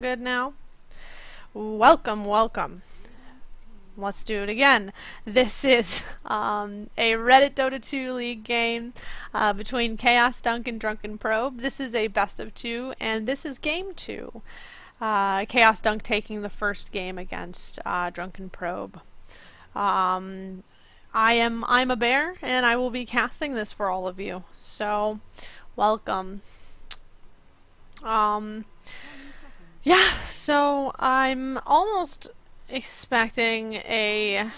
good now? Welcome, welcome. Let's do it again. This is a Reddit Dota 2 League game between Chaos Dunk and Drunken Probe. This is a best of two, and this is game two. Chaos Dunk taking the first game against Drunken Probe. I'm a bear, and I will be casting this for all of you. So, welcome. Yeah, so I'm almost expecting a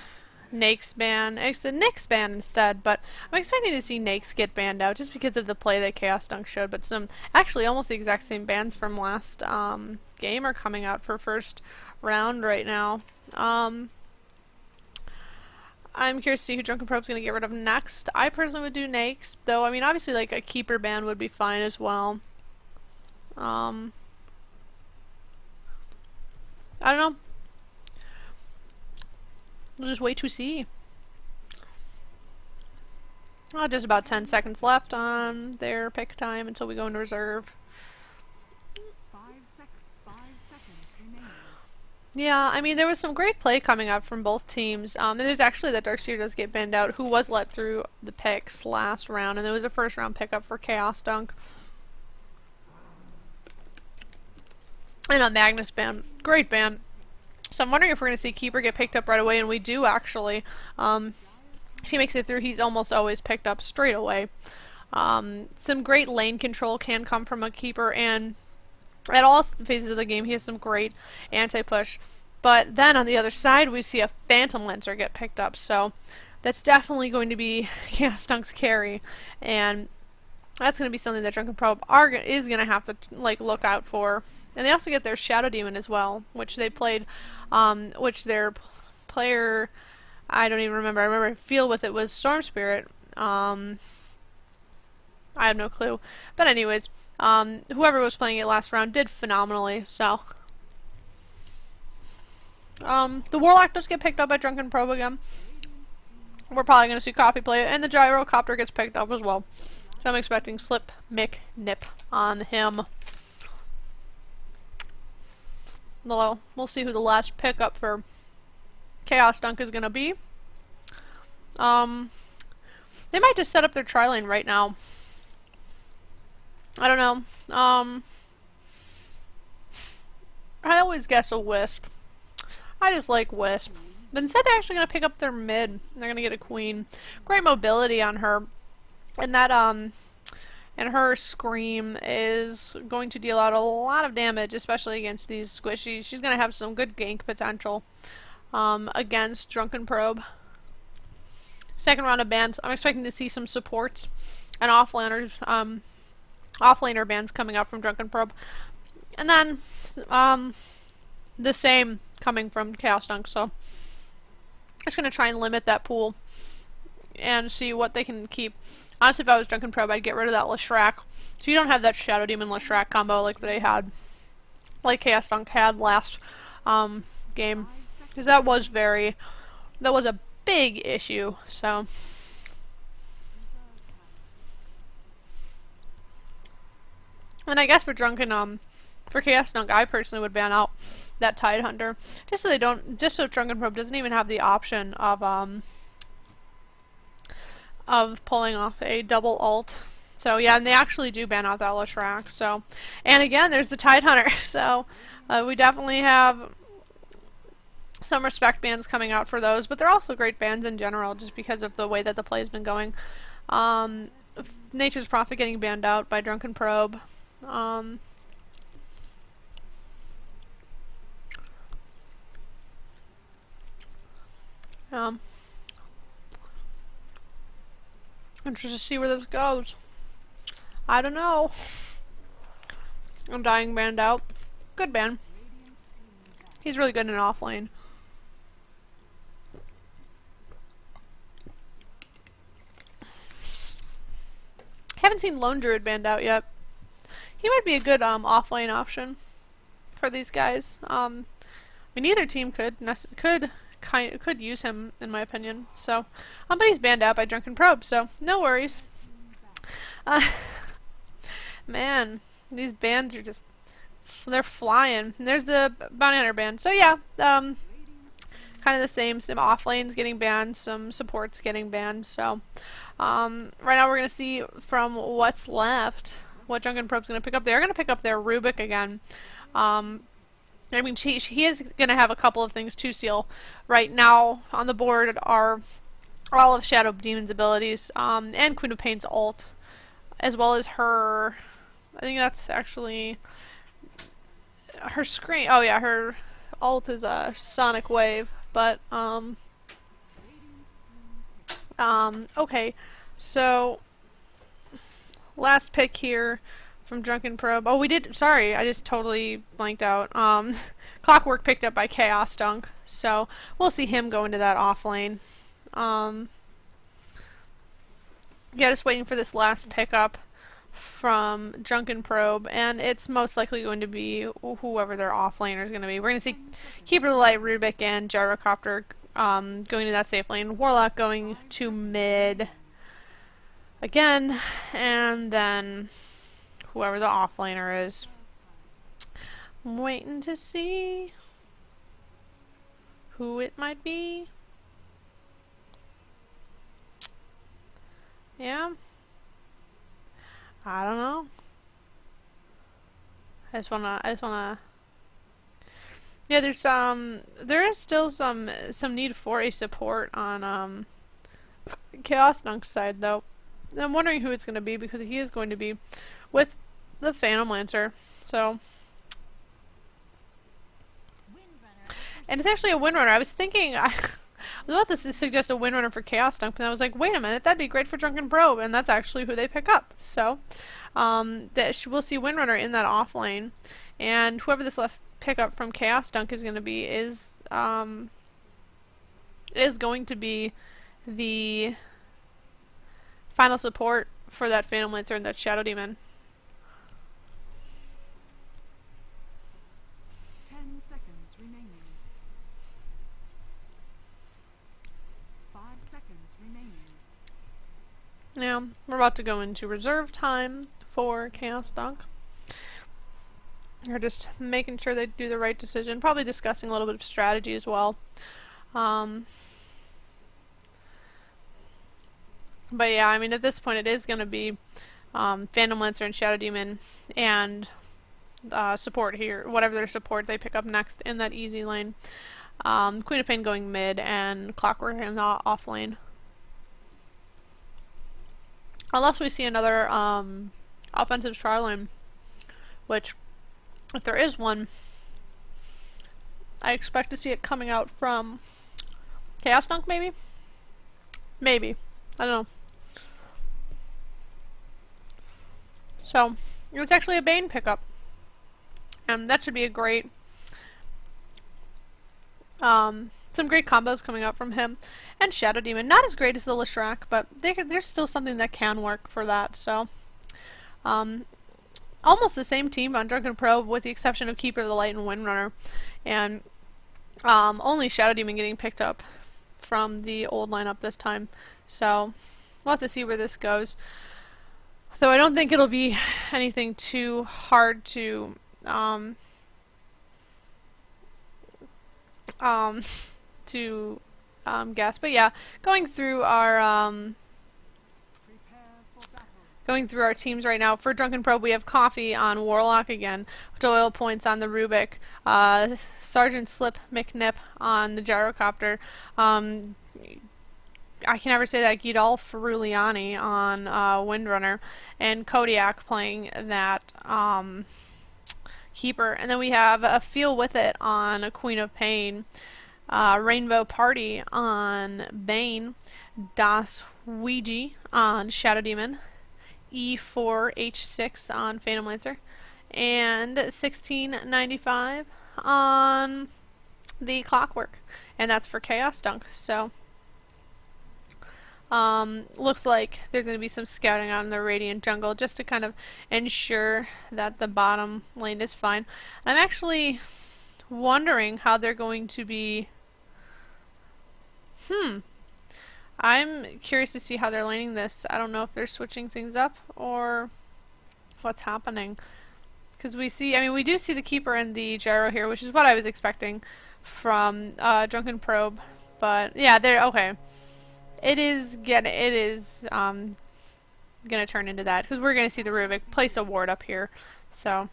Nakes ban. It's a Nyx ban instead, but I'm expecting to see Nakes get banned out just because of the play that Chaos Dunk showed, but some, actually almost the exact same bans from last game are coming out for first round right now. I'm curious to see who Drunken Probe's going to get rid of next. I personally would do Nakes, though, I mean, obviously, like, a keeper ban would be fine as well. I don't know. We'll just wait to see. Just about 10 seconds left on their pick time until we go into reserve. 5 seconds remaining. Yeah, I mean, there was some great play coming up from both teams. And there's actually that Darkseer does get banned out, who was let through the picks last round, and there was a first round pickup for Chaos Dunk. And a Magnus ban. Great ban. So I'm wondering if we're going to see Keeper get picked up right away, and we do actually. If he makes it through, he's almost always picked up straight away. Some great lane control can come from a Keeper, and at all phases of the game he has some great anti-push. But then on the other side we see a Phantom Lancer get picked up, so that's definitely going to be Chaos Dunk's carry, and that's going to be something that Drunken Probe is going to have to look out for. And they also get their Shadow Demon as well, which they played, which their player, I don't even remember. I remember Feel with it was Storm Spirit. I have no clue. But anyways, whoever was playing it last round did phenomenally, so. The Warlock does get picked up by Drunken Probe again. We're probably going to see Coffee play it, and the Gyrocopter gets picked up as well. So I'm expecting Slip, Mick, Nip on him. We'll see who the last pickup for Chaos Dunk is going to be. They might just set up their tri-lane right now. I don't know. I always guess a Wisp. I just like Wisp. But instead they're actually going to pick up their mid. They're going to get a Queen. Great mobility on her. And that, and her Scream is going to deal out a lot of damage, especially against these squishies. She's going to have some good gank potential against Drunken Probe. Second round of bans. I'm expecting to see some supports and offlaner bans coming out from Drunken Probe. And then the same coming from Chaos Dunk. So I'm just going to try and limit that pool and see what they can keep. Honestly, if I was Drunken Probe, I'd get rid of that Leshrac. So you don't have that Shadow Demon Leshrac combo like they had, like Chaos Dunk had last game, because that was a big issue. So, and I guess for for Chaos Dunk, I personally would ban out that Tidehunter, just so Drunken Probe doesn't even have the option of pulling off a double ult. So yeah, and they actually do ban out that Leshrac. So, and again, there's the Tidehunter. So we definitely have some respect bans coming out for those, but they're also great bans in general, just because of the way that the play has been going. Nature's Prophet getting banned out by Drunken Probe. Interested to see where this goes. I don't know. I'm dying banned out. Good ban. He's really good in an offlane. Haven't seen Lone Druid banned out yet. He might be a good offlane option for these guys. I mean, either team could use him, in my opinion. So, but he's banned out by Drunken Probe, so no worries. Man, these bans are just they're flying. And there's the bounty hunter band. So yeah, kind of the same. Some off lanes getting banned, some supports getting banned. So right now we're gonna see from what's left what Drunken Probe's gonna pick up. They're gonna pick up their Rubik again. I mean, he is going to have a couple of things to seal. Right now on the board are all of Shadow Demon's abilities, and Queen of Pain's ult, as well as her, I think that's actually her screen. Oh yeah, her ult is a Sonic Wave, but, okay, so, last pick here from Drunken Probe. Oh, we did, sorry, I just totally blanked out. Clockwork picked up by Chaos Dunk, so we'll see him go into that off lane. Yeah, just waiting for this last pickup from Drunken Probe, and it's most likely going to be whoever their offlaner is going to be. We're going to see Keeper of the Light, Rubik, and Gyrocopter going to that safe lane. Warlock going to mid again, and then whoever the offlaner is. I'm waiting to see who it might be. Yeah. I don't know. I just wanna Yeah, there is still some need for a support on Chaos Dunk's side though. I'm wondering who it's gonna be because he is going to be with the Phantom Lancer. So and it's actually a Windrunner. I was thinking I was about to suggest a Windrunner for Chaos Dunk, but I was like, wait a minute, that'd be great for Drunken Probe, and that's actually who they pick up. So, we'll see Windrunner in that off lane, and whoever this last pickup from Chaos Dunk is going to be is going to be the final support for that Phantom Lancer and that Shadow Demon. 10 seconds remaining. 5 seconds remaining. Yeah, we're about to go into reserve time for Chaos Dunk. We're just making sure they do the right decision, probably discussing a little bit of strategy as well. But yeah, I mean, at this point it is going to be Phantom Lancer and Shadow Demon and support here, whatever their support they pick up next in that easy lane. Queen of Pain going mid and Clockwork in the off lane. Unless we see another offensive trial lane, which, if there is one, I expect to see it coming out from Chaos Dunk, maybe? Maybe. I don't know. So, it was actually a Bane pickup. And that should be a great... some great combos coming out from him. And Shadow Demon. Not as great as the Leshrac, but there's still something that can work for that, so... almost the same team on Drunken Probe, with the exception of Keeper of the Light and Windrunner. And only Shadow Demon getting picked up from the old lineup this time. So, we'll have to see where this goes. Though I don't think it'll be anything too hard to guess. But yeah, going through our teams right now. For Drunken Probe, we have Coffee on Warlock again, Doyle points on the Rubik, Sergeant Slip McNip on the Gyrocopter, I can never say that, Gidal Feruliani on Windrunner, and Kodiak playing that Keeper. And then we have a Feel With It on a Queen of Pain, Rainbow Party on Bane, Das Ouija on Shadow Demon, E4H6 on Phantom Lancer, and 1695 on the Clockwork, and that's for Chaos Dunk. So looks like there's going to be some scouting on the Radiant Jungle just to kind of ensure that the bottom lane is fine. I'm actually wondering how they're going to be I'm curious to see how they're laning this. I don't know if they're switching things up or what's happening. Because we see, I mean, we do see the Keeper and the Gyro here, which is what I was expecting from Drunken Probe. But yeah, they're okay. It is gonna turn into that because we're gonna see the Rubik place a ward up here. So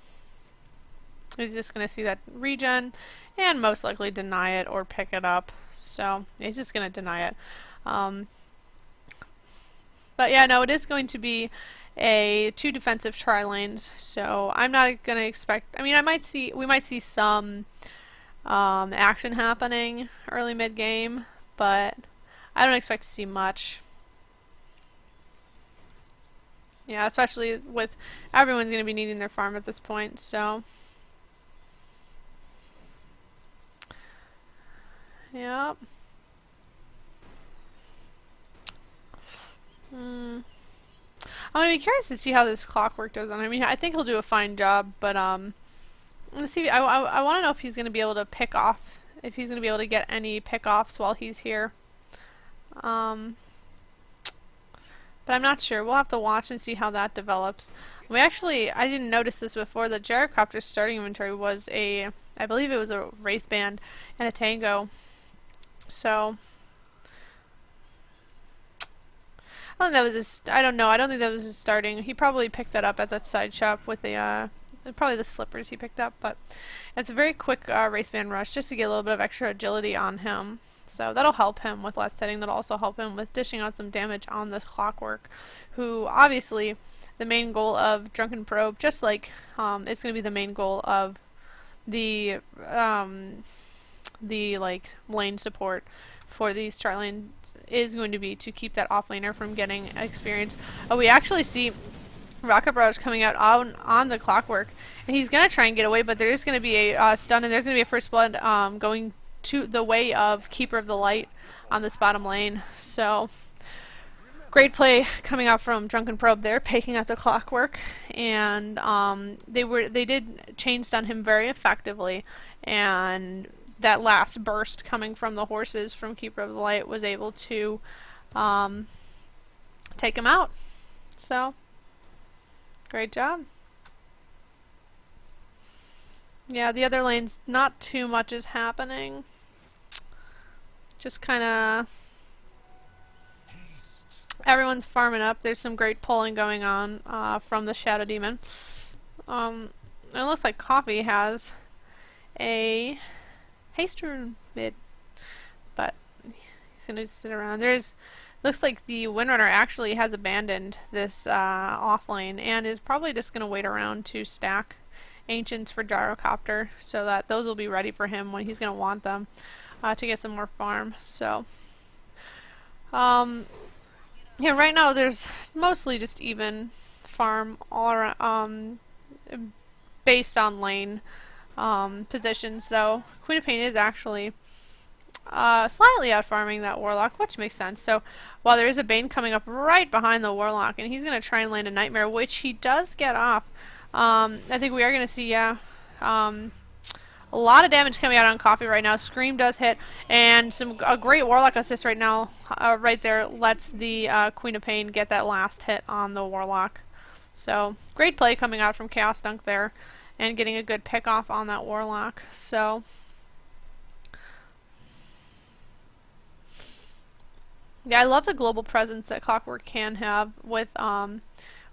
he's just gonna see that regen and most likely deny it or pick it up. So he's just gonna deny it. But yeah, no, it is going to be a 2 defensive tri lanes, so I'm not gonna expect. I mean, we might see some action happening early mid game, but I don't expect to see much. Yeah, especially with everyone's gonna be needing their farm at this point, so yep. I'm gonna be curious to see how this Clockwork does on. I mean, I think he'll do a fine job, but let's see. I want to know if he's gonna be able to pick off, if he's gonna be able to get any pick-offs while he's here. But I'm not sure. We'll have to watch and see how that develops. I didn't notice this before. The Gyrocopter's starting inventory was I believe it was a Wraith Band and a Tango. So I don't think that was I don't know. I don't think that was his starting. He probably picked that up at that side shop with the probably the slippers he picked up. But it's a very quick Wraithband rush just to get a little bit of extra agility on him. So that'll help him with less hitting. That'll also help him with dishing out some damage on this Clockwork, who obviously the main goal of Drunken Probe, just like it's going to be the main goal of the like lane support for these chart lanes is going to be to keep that offlaner from getting experience. Oh, we actually see Rocket Barrage coming out on the Clockwork, and he's going to try and get away, but there is going to be a stun, and there's going to be a first blood going to the way of Keeper of the Light on this bottom lane. So great play coming out from Drunken Probe there, picking out the Clockwork, and they did chain stun him very effectively, and that last burst coming from the horses from Keeper of the Light was able to take him out. So great job. Yeah, the other lanes, not too much is happening. Just kind of everyone's farming up. There's some great pulling going on from the Shadow Demon. It looks like Coffee has a haste rune mid, but he's gonna just sit around. Looks like the Windrunner actually has abandoned this off lane and is probably just gonna wait around to stack Ancients for Gyrocopter so that those will be ready for him when he's gonna want them to get some more farm. So yeah, right now there's mostly just even farm all around based on lane positions, though Queen of Pain is actually slightly out farming that Warlock, which makes sense. So while there is a Bane coming up right behind the Warlock, and he's going to try and land a Nightmare, which he does get off. I think we are going to see, yeah, a lot of damage coming out on Coffee right now. Scream does hit, and a great Warlock assist right now, right there, lets the Queen of Pain get that last hit on the Warlock. So great play coming out from Chaos Dunk there, and getting a good pick off on that Warlock. So yeah, I love the global presence that Clockwork can have with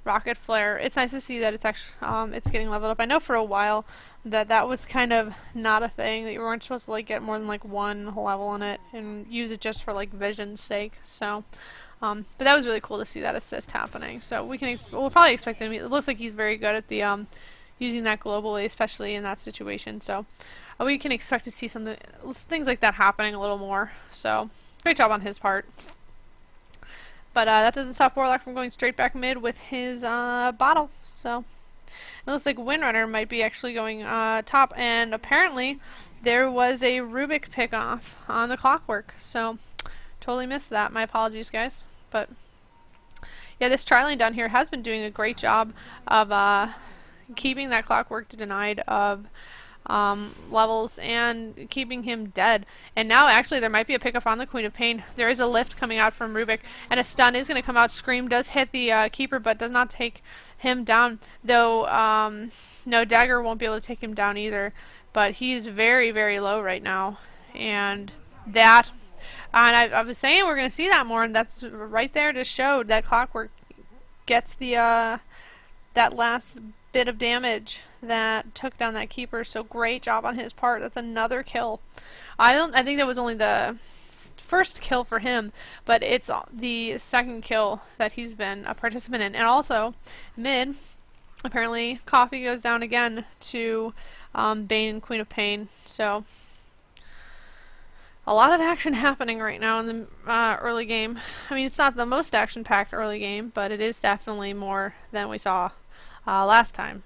Rocket Flare. It's nice to see that it's actually it's getting leveled up. I know for a while that was kind of not a thing, that you weren't supposed to like get more than like one level in it and use it just for like vision's sake. So but that was really cool to see that assist happening. So we'll probably expect him. It looks like he's very good at the using that globally, especially in that situation. So we can expect to see things like that happening a little more. So great job on his part. But that doesn't stop Warlock from going straight back mid with his bottle. So it looks like Windrunner might be actually going top, and apparently there was a Rubik pick-off on the Clockwork. So totally missed that. My apologies, guys. But yeah, this tri-lane down here has been doing a great job of keeping that Clockwork denied of levels and keeping him dead. And now actually there might be a pickup on the Queen of Pain. There is a lift coming out from Rubik, and a stun is going to come out. Scream does hit the keeper, but does not take him down, though no, Dagger won't be able to take him down either, but he's very, very low right now. And that, and I was saying we're going to see that more, and that's right there to show that Clockwork gets the that last bit of damage that took down that keeper. So great job on his part. That's another kill. I think that was only the first kill for him, but it's the second kill that he's been a participant in. And also mid, apparently Coffee goes down again to Bane and Queen of Pain. So a lot of action happening right now in the early game. I mean, it's not the most action-packed early game, but it is definitely more than we saw last time.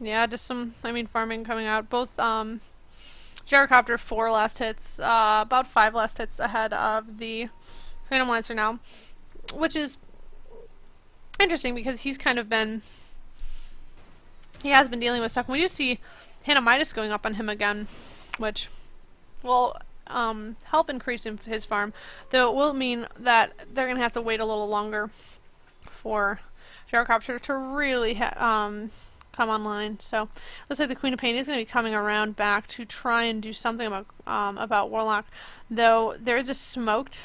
Yeah, just some, I mean, farming coming out. Both Gyrocopter 4 last hits, about 5 last hits ahead of the Phantom Lancer now, which is interesting because he's kind of been, he has been dealing with stuff. We do see Hannah Midas going up on him again, which will help increase his farm, though it will mean that they're going to have to wait a little longer for Gyrocopter to really come online. So looks like the Queen of Pain is going to be coming around back to try and do something about Warlock, though there is a smoked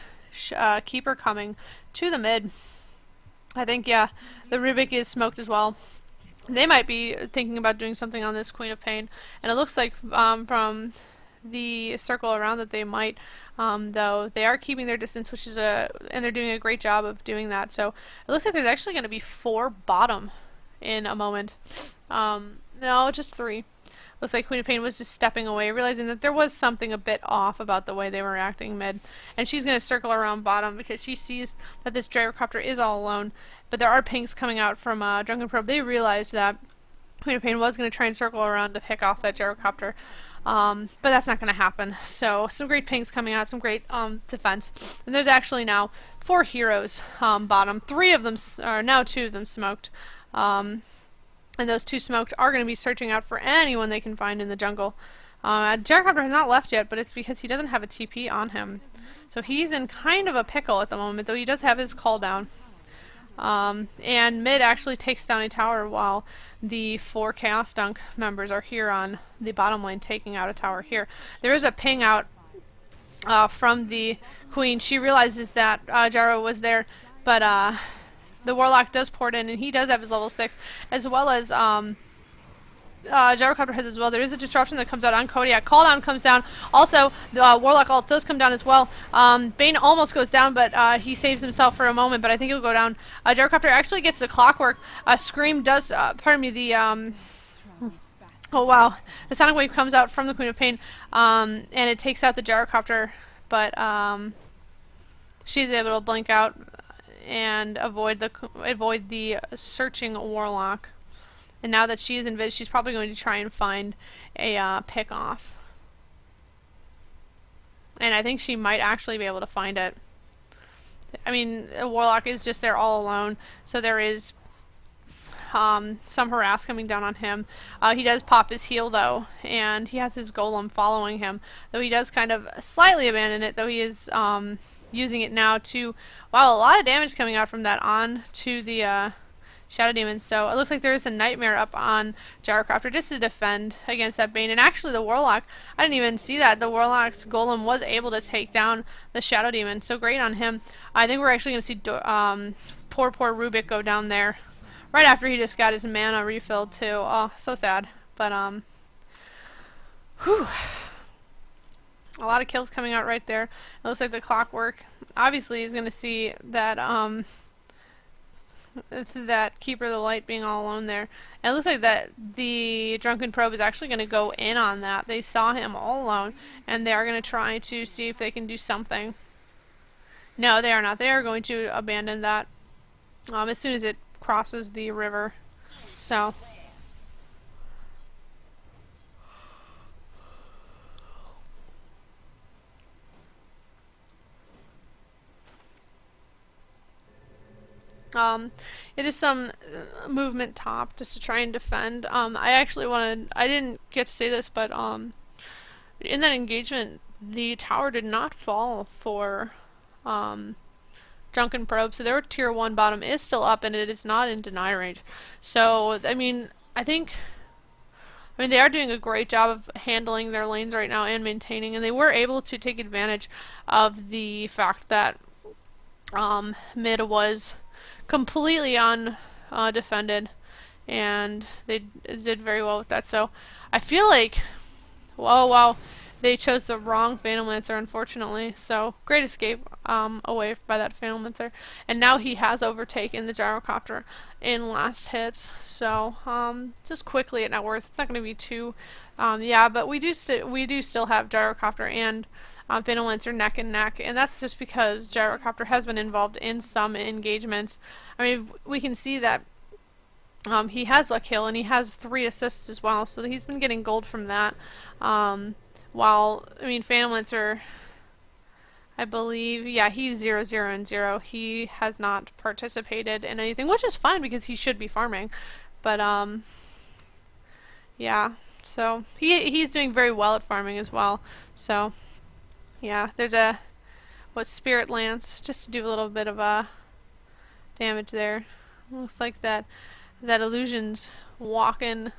keeper coming to the mid. I think, yeah, the Rubik is smoked as well. They might be thinking about doing something on this Queen of Pain, and it looks like from the circle around that they might, though they are keeping their distance, which is and they're doing a great job of doing that. So it looks like there's actually going to be 4 bottom in a moment. No, just 3. Looks like Queen of Pain was just stepping away, realizing that there was something a bit off about the way they were acting mid. And she's going to circle around bottom because she sees that this Gyrocopter is all alone. But there are pings coming out from Drunken Probe. They realized that Queen of Pain was going to try and circle around to pick off that Gyrocopter. But that's not going to happen. So some great pings coming out, some great defense. And there's actually now 4 heroes bottom. 3 of them, or now 2 of them smoked. And those 2 smoked are going to be searching out for anyone they can find in the jungle. Gyrocopter has not left yet, but it's because he doesn't have a TP on him. So he's in kind of a pickle at the moment, though he does have his call down. And mid actually takes down a tower while the 4 Chaos Dunk members are here on the bottom lane taking out a tower here. There is a ping out from the Queen. She realizes that Gyro was there, but the Warlock does port in, and he does have his level 6, as well as Gyrocopter has as well. There is a disruption that comes out on Kodiak. Call down comes down. Also, the Warlock ult does come down as well. Bane almost goes down, but he saves himself for a moment, but I think he'll go down. Gyrocopter actually gets the Clockwork. Scream does, pardon me, the, oh wow. The Sonic Wave comes out from the Queen of Pain, and it takes out the Gyrocopter, but she's able to blink out and avoid the searching Warlock. And now that she is invis, she's probably going to try and find a pick off. And I think she might actually be able to find it. I mean, a Warlock is just there all alone, so there is some harass coming down on him. He does pop his heal though, and he has his golem following him, though he does kind of slightly abandon it, though he is using it now to, wow, a lot of damage coming out from that on to the Shadow Demon. So it looks like there is a Nightmare up on Gyrocopter just to defend against that Bane. And actually the Warlock, I didn't even see that. The Warlock's Golem was able to take down the Shadow Demon. So great on him. I think we're actually going to see poor Rubik go down there right after he just got his mana refilled too. Oh, so sad. But whew. A lot of kills coming out right there. It looks like the Clockwork obviously is going to see that that Keeper of the Light being all alone there. And it looks like that the Drunken Probe is actually going to go in on that. They saw him all alone, and they are going to try to see if they can do something. No, they are not. They are going to abandon that as soon as it crosses the river. So Um, it is some movement top just to try and defend. I actually wanted, I didn't get to say this, but in that engagement, the tower did not fall for um, Drunken Probe, so their tier 1 bottom is still up and it is not in deny range. So, I mean, they are doing a great job of handling their lanes right now and maintaining, and they were able to take advantage of the fact that mid was completely undefended, and they did very well with that. So I feel like, whoa, wow, they chose the wrong Phantom Lancer, unfortunately. So great escape away by that Phantom Lancer, and now he has overtaken the Gyrocopter in last hits. So just quickly at net worth, it's not going to be too, yeah, but we do still have Gyrocopter and Phantom Lancer neck and neck, and that's just because Gyrocopter has been involved in some engagements. I mean, we can see that he has Luck Hill and he has 3 assists as well, so he's been getting gold from that. While, I mean, Phantom Lancer, I believe, yeah, he's 0, 0, and 0. He has not participated in anything, which is fine because he should be farming. But, yeah, so he's doing very well at farming as well. So, yeah, there's a, Spirit Lance, just to do a little bit of damage there. Looks like that illusion's walking.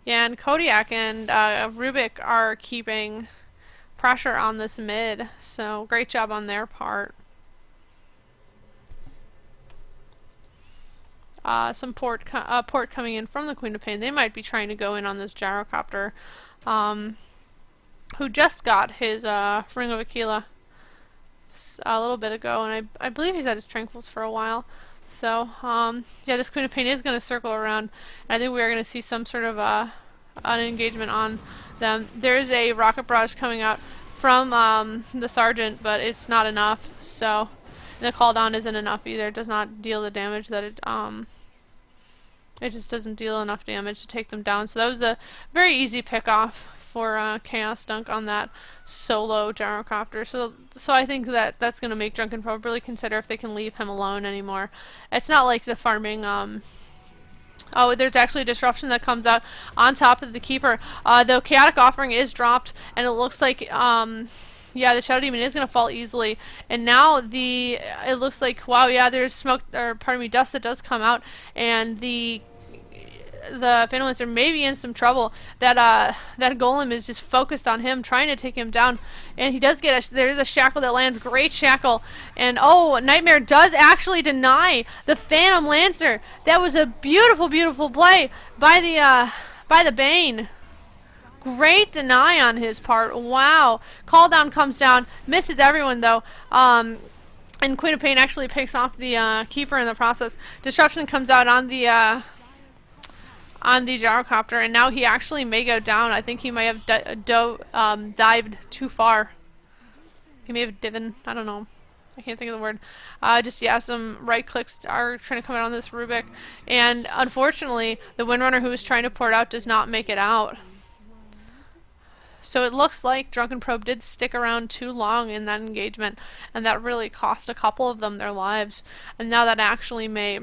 Yeah, and Kodiak and Rubik are keeping pressure on this mid, so great job on their part. Some port coming in from the Queen of Pain. They might be trying to go in on this Gyrocopter, who just got his Ring of Aquila a little bit ago, and I believe he's had his Tranquils for a while. So, yeah, this Queen of Pain is going to circle around, and I think we are going to see some sort of an engagement on them. There's a Rocket Barrage coming out from the Sergeant, but it's not enough, so the call down isn't enough either. It does not deal the damage that it just doesn't deal enough damage to take them down. So that was a very easy pick off for Chaos Dunk on that solo Gyrocopter. So I think that's going to make Drunken Probe really consider if they can leave him alone anymore. It's not like the farming, oh, there's actually a disruption that comes out on top of the Keeper. The Chaotic Offering is dropped, and it looks like, yeah, the Shadow Demon is going to fall easily. And now it looks like, wow, yeah, there's smoke, or pardon me, dust that does come out, and the Phantom Lancer may be in some trouble. That Golem is just focused on him, trying to take him down, and he does get there's a shackle that lands, great shackle, and oh, Nightmare does actually deny the Phantom Lancer. That was a beautiful, beautiful play by the Bane. Great deny on his part. Wow. Call down comes down, misses everyone though. And Queen of Pain actually picks off the Keeper in the process. Disruption comes out on the Gyrocopter, and now he actually may go down. I think he might have dived too far. He may have divin. I don't know. I can't think of the word. Just, yeah, some right clicks are trying to come out on this Rubik. And unfortunately, the Windrunner who was trying to pour it out does not make it out. So it looks like Drunken Probe did stick around too long in that engagement, and that really cost a couple of them their lives. And now that actually may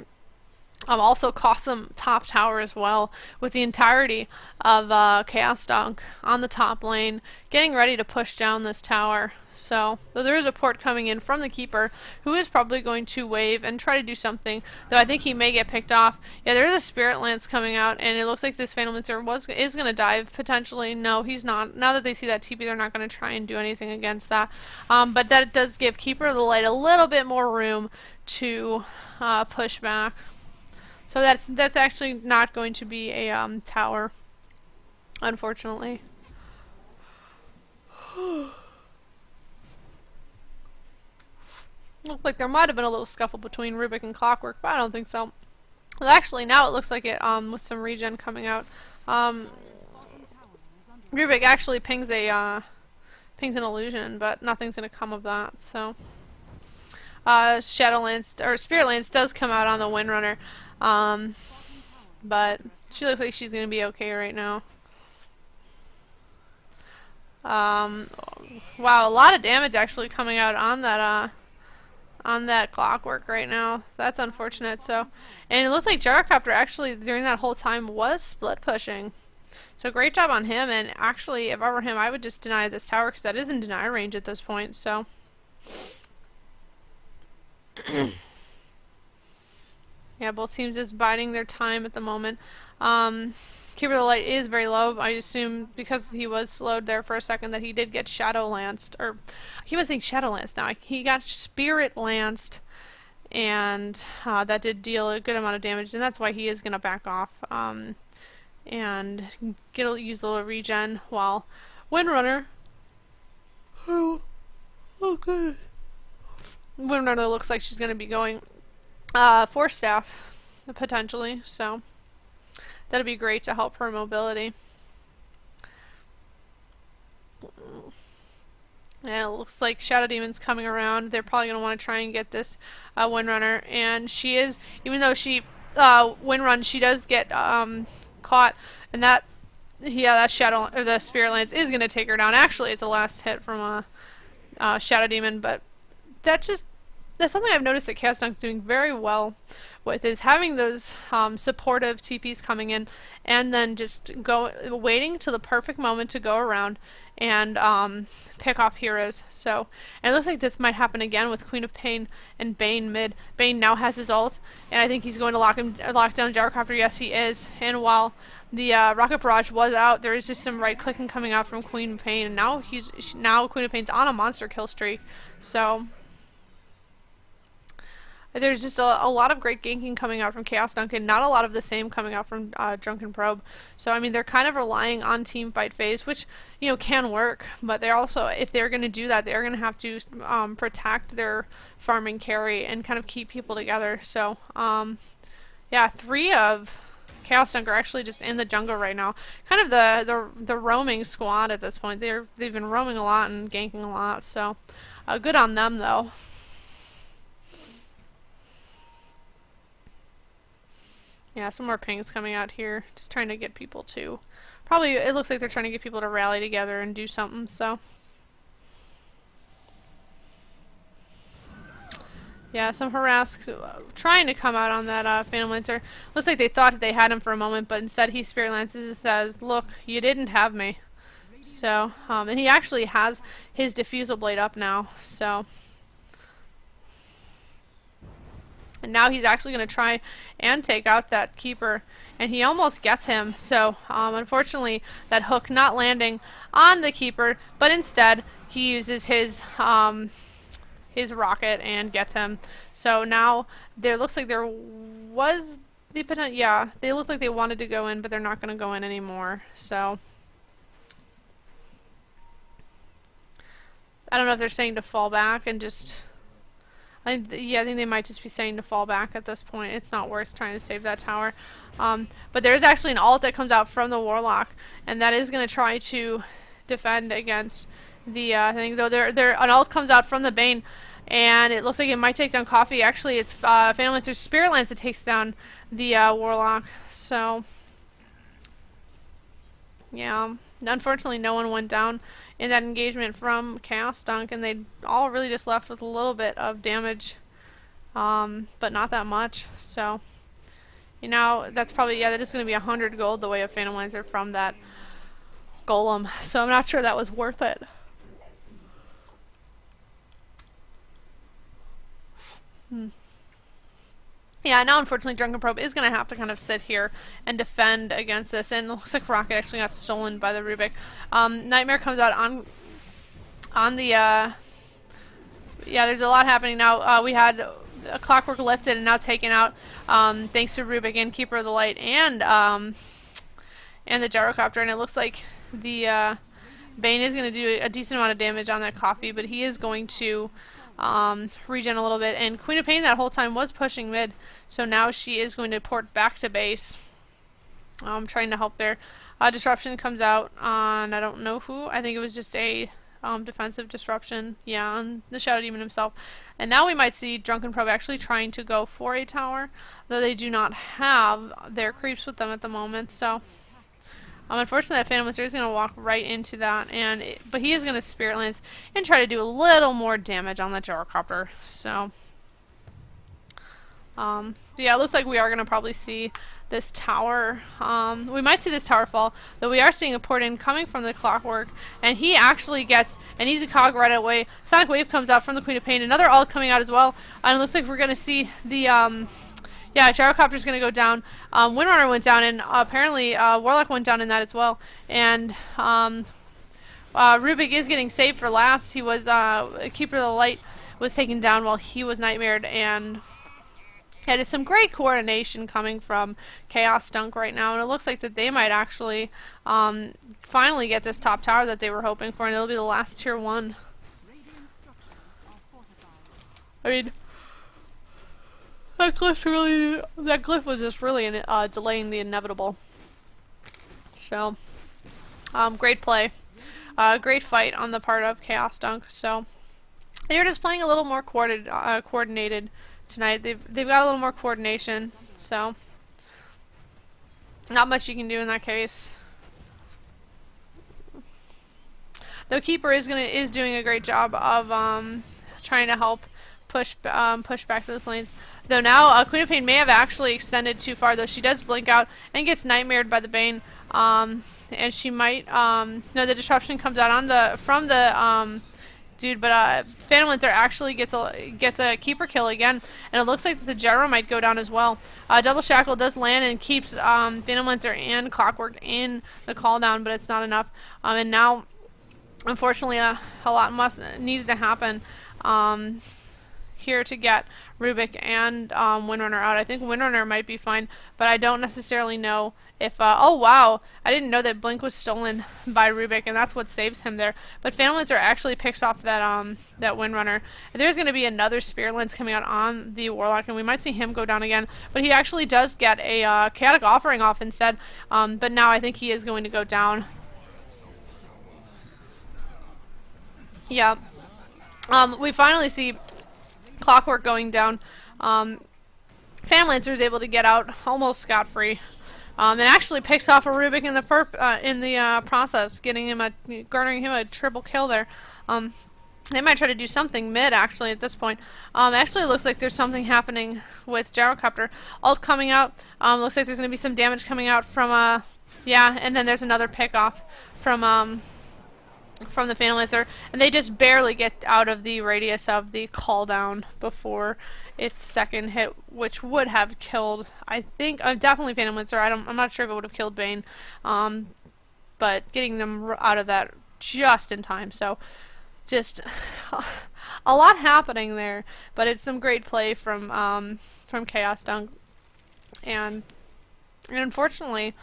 also cost them top tower as well, with the entirety of Chaos Dunk on the top lane, getting ready to push down this tower. So there is a port coming in from the Keeper, who is probably going to wave and try to do something, though I think he may get picked off. Yeah, there is a Spirit Lance coming out, and it looks like this Phantom Lancer is going to dive, potentially. No, he's not. Now that they see that TP, they're not going to try and do anything against that. But that does give Keeper of the Light a little bit more room to push back. So that's actually not going to be a tower, unfortunately. Looked like there might have been a little scuffle between Rubik and Clockwork, but I don't think so. Well, actually, now it looks like it, with some regen coming out. Rubik actually pings an illusion, but nothing's gonna come of that. So, Shadowlands or Spirit Lance does come out on the Windrunner, but she looks like she's gonna be okay right now. Wow, a lot of damage actually coming out on that on that clockwork right now. That's unfortunate. So, and it looks like Gyrocopter actually during that whole time was split pushing. So great job on him. And actually, if I were him, I would just deny this tower because that is in deny range at this point. So. Yeah, both teams just biding their time at the moment. Keeper of the Light is very low. I assume because he was slowed there for a second that he did get Shadow Lanced. Or, he was saying Shadow Lanced now. He got Spirit Lanced, and that did deal a good amount of damage, and that's why he is going to back off and use a little regen while Windrunner. Oh, okay. Windrunner looks like she's going to be going Force Staff, potentially, so that'll be great to help her mobility. And it looks like Shadow Demon's coming around. They're probably going to want to try and get this Windrunner, and she is, even though she Windrun, she does get caught, and that Shadow or the Spirit Lance is going to take her down. Actually, it's a last hit from a Shadow Demon, but that's something I've noticed that Chaos Dunk's doing very well with, is having those supportive TPs coming in and then just waiting till the perfect moment to go around and pick off heroes. So, and it looks like this might happen again with Queen of Pain and Bane mid. Bane now has his ult, and I think he's going to lock down Gyrocopter. Yes, he is. And while the Rocket Barrage was out, there is just some right clicking coming out from Queen of Pain, and now Queen of Pain's on a monster kill streak. So there's just a lot of great ganking coming out from Chaos Duncan, not a lot of the same coming out from Drunken Probe. So, I mean, they're kind of relying on team fight phase, which, you know, can work, but they're also, if they're going to do that, they're going to have to protect their farming carry and kind of keep people together. So, yeah, 3 of Chaos Dunk are actually just in the jungle right now. Kind of the roaming squad at this point. They've been roaming a lot and ganking a lot, so good on them, though. Yeah, some more pings coming out here. Just trying to get people to... Probably, it looks like they're trying to get people to rally together and do something, so... Yeah, some harass trying to come out on that Phantom Lancer. Looks like they thought that they had him for a moment, but instead he Spirit Lances and says, "Look, you didn't have me." So, and he actually has his Diffusal Blade up now, so... And now he's actually going to try and take out that Keeper, and he almost gets him. So, unfortunately, that hook not landing on the Keeper, but instead he uses his rocket and gets him. So now there looks like there was the potential. Yeah, they look like they wanted to go in, but they're not going to go in anymore. So I don't know if they're saying to fall back and just. I think they might just be saying to fall back at this point. It's not worth trying to save that tower. But there is actually an ult that comes out from the Warlock, and that is going to try to defend against the thing. Though an ult comes out from the Bane, and it looks like it might take down Coffee. Actually, it's Phantom Lancer's Spirit Lance that takes down the Warlock. So, yeah. Unfortunately, no one went down in that engagement from Chaos Dunk, and they all really just left with a little bit of damage, but not that much. So, you know, that's probably, that is going to be 100 gold the way of Phantom Lancer from that Golem. So I'm not sure that was worth it. Yeah, now unfortunately Drunken Probe is going to have to kind of sit here and defend against this, and it looks like Rocket actually got stolen by the Rubik. Nightmare comes out on the, yeah, there's a lot happening now. We had a Clockwork lifted and now taken out, thanks to Rubik and Keeper of the Light and the Gyrocopter, and it looks like the Bane is going to do a decent amount of damage on that Coffee, but he is going to regen a little bit, and Queen of Pain that whole time was pushing mid, so now she is going to port back to base, trying to help there. Disruption comes out on, I don't know who, I think it was just a defensive disruption, yeah, on the Shadow Demon himself. And now we might see Drunken Probe actually trying to go for a tower, though they do not have their creeps with them at the moment, so... unfortunately, that Phantom Lancer is going to walk right into that, but he is going to Spirit Lance and try to do a little more damage on the Gyrocopter. So, Yeah, it looks like we are going to probably see this tower. We might see this tower fall, though we are seeing a port in coming from the Clockwork, and he actually gets an easy cog right away. Sonic Wave comes out from the Queen of Pain, another ult coming out as well, and it looks like we're going to see the, yeah, Gyrocopter's going to go down. Windrunner went down, and apparently Warlock went down in that as well, and Rubik is getting saved for last. He was, Keeper of the Light was taken down while he was nightmared, and it is some great coordination coming from Chaos Dunk right now, and it looks like that they might actually finally get this top tower that they were hoping for, and it'll be the last tier 1. Radiant structures are fortified. I mean, that glyph was just really delaying the inevitable. So, great play. Great fight on the part of Chaos Dunk. So, they're just playing a little more coordinated tonight. They've got a little more coordination, so not much you can do in that case. Though Keeper is doing a great job of trying to help push back those lanes. Though now Queen of Pain may have actually extended too far, though she does blink out and gets nightmared by the Bane. And she might no, the disruption comes out from the dude, but Phantom Lancer actually gets a Keeper kill again, and it looks like the Gyro might go down as well. Double Shackle does land and keeps Phantom Lancer and Clockwork in the call down, but it's not enough. And now, unfortunately, a lot needs to happen here to get Rubik and Windrunner out. I think Windrunner might be fine, but I don't necessarily know if... oh wow, I didn't know that Blink was stolen by Rubik, and that's what saves him there. But Phantom Lancer actually picks off that Windrunner. And there's going to be another Spirit Lance coming out on the Warlock, and we might see him go down again. But he actually does get a Chaotic Offering off instead, but now I think he is going to go down. Yeah. We finally see Clockwork going down. Phantom Lancer is able to get out almost scot-free, and actually picks off a Rubik in the process, garnering him a triple kill there. They might try to do something mid actually at this point. Actually, it looks like there's something happening with Gyrocopter. Ult coming out. Looks like there's going to be some damage coming out from yeah, and then there's another pick off from the Phantom Lancer, and they just barely get out of the radius of the call down before its second hit, which would have killed, I think, definitely Phantom Lancer. I'm not sure if it would have killed Bane, but getting them out of that just in time. So, just a lot happening there, but it's some great play from Chaos Dunk, and unfortunately,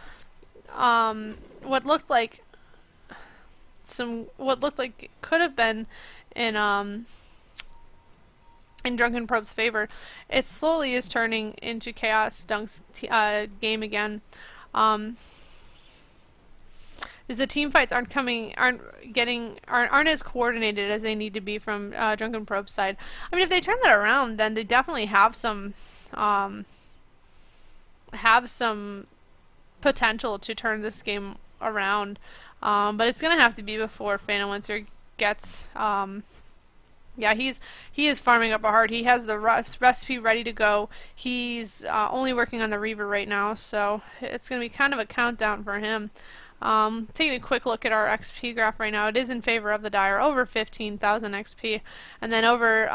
what looked like could have been in Drunken Probe's favor, it slowly is turning into Chaos Dunk's game again. As the team fights aren't as coordinated as they need to be from Drunken Probe's side. I mean, if they turn that around, then they definitely have some potential to turn this game around. But it's gonna have to be before Phantom Lancer gets yeah, he is farming up a heart. He has the recipe ready to go. He's only working on the Reaver right now, so it's going to be kind of a countdown for him. Taking a quick look at our XP graph right now, it is in favor of the Dire, over 15,000 XP, and then over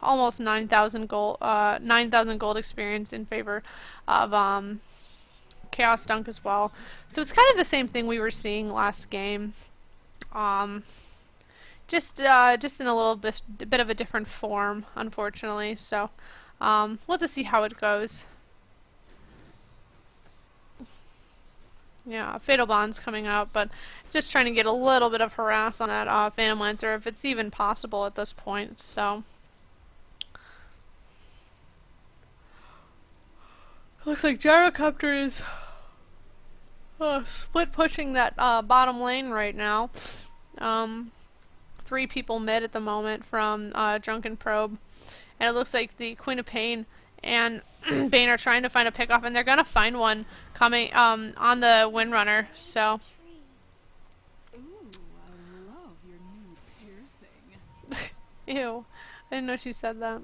almost 9,000 gold experience in favor of Chaos Dunk as well. So it's kind of the same thing we were seeing last game. Just in a little bit of a different form, unfortunately. So we'll have to see how it goes. Yeah, Fatal Bond's coming out, but just trying to get a little bit of harass on that Phantom Lancer, if it's even possible at this point. So looks like Gyrocopter is split pushing that bottom lane right now. 3 people mid at the moment from Drunken Probe, and it looks like the Queen of Pain and Bane are trying to find a pickoff, and they're gonna find one coming on the Windrunner. So Ooh, I love your new piercing. ew, I didn't know she said that.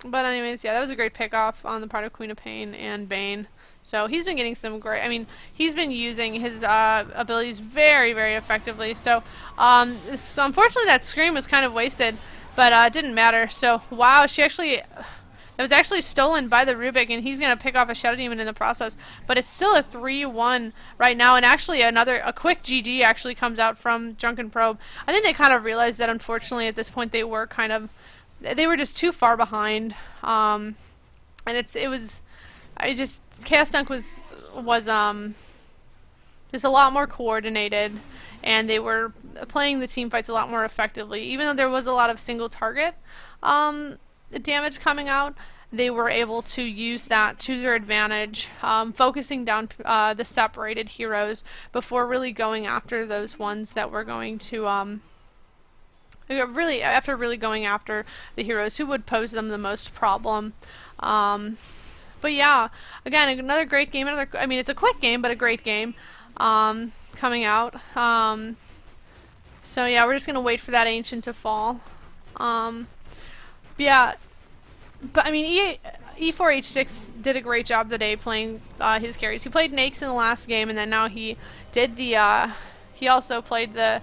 But anyways, yeah, that was a great pickoff on the part of Queen of Pain and Bane. So he's been getting some great. I mean, he's been using his abilities very, very effectively. So unfortunately, that scream was kind of wasted, but it didn't matter. So wow, she actually. It was actually stolen by the Rubik, and he's going to pick off a Shadow Demon in the process. But it's still a 3-1 right now, and actually a quick GG actually comes out from Drunken Probe. I think they kind of realized that unfortunately at this point they were just too far behind. And Chaos Dunk was just a lot more coordinated, and they were playing the team fights a lot more effectively. Even though there was a lot of single target damage coming out, they were able to use that to their advantage, focusing down the separated heroes before really going after those ones that were going to really going after the heroes who would pose them the most problem. But yeah, again, another great game. I mean, it's a quick game, but a great game coming out. So yeah, we're just gonna wait for that ancient to fall. Yeah, but I mean, E4H6 did a great job today playing his carries. He played Nakes in the last game, and then now he did he also played the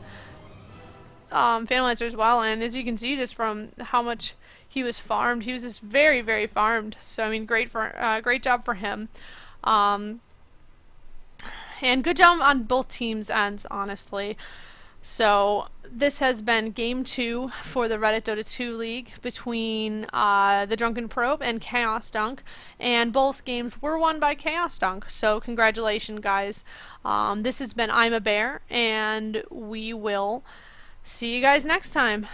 Phantom Lancer as well. And as you can see, just from how much he was farmed, he was just very, very farmed. So I mean, great job for him. And good job on both teams' ends, honestly. So this has been game 2 for the Reddit Dota 2 League between the Drunken Probe and Chaos Dunk, and both games were won by Chaos Dunk. So congratulations, guys. This has been I'm a Bear, and we will see you guys next time.